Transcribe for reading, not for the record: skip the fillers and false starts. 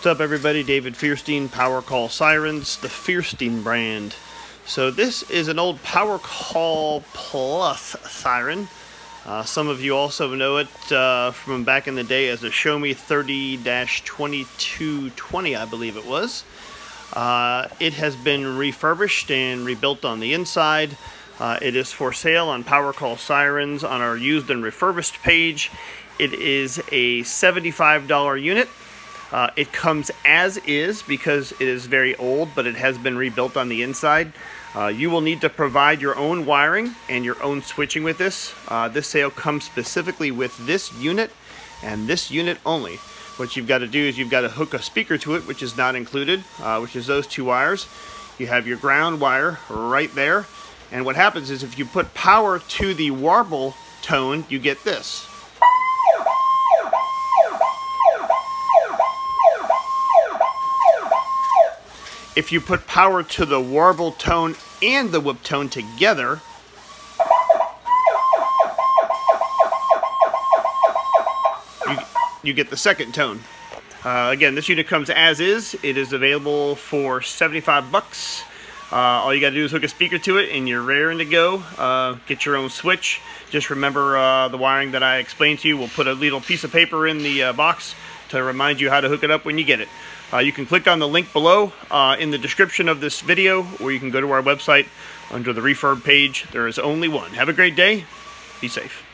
What's up, everybody? David Fierstein, Powercall Sirens, the Fierstein brand. So this is an old Powercall Plus siren. Some of you also know it from back in the day as a Show Me 30-2220, I believe it was. It has been refurbished and rebuilt on the inside. It is for sale on Powercall Sirens on our used and refurbished page. It is a $75 unit. It comes as is because it is very old, but it has been rebuilt on the inside. You will need to provide your own wiring and your own switching with this. This sale comes specifically with this unit and this unit only. What you've got to do is you've got to hook a speaker to it, which is not included, which is those two wires. You have your ground wire right there. And what happens is if you put power to the warble tone, you get this. If you put power to the warble tone and the whoop tone together, you get the second tone. Again, this unit comes as is. It is available for 75 bucks. All you got to do is hook a speaker to it and you're raring to go. Get your own switch. Just remember the wiring that I explained to you. We'll put a little piece of paper in the box to remind you how to hook it up when you get it. You can click on the link below in the description of this video, or you can go to our website under the refurb page. There is only one. Have a great day. Be safe.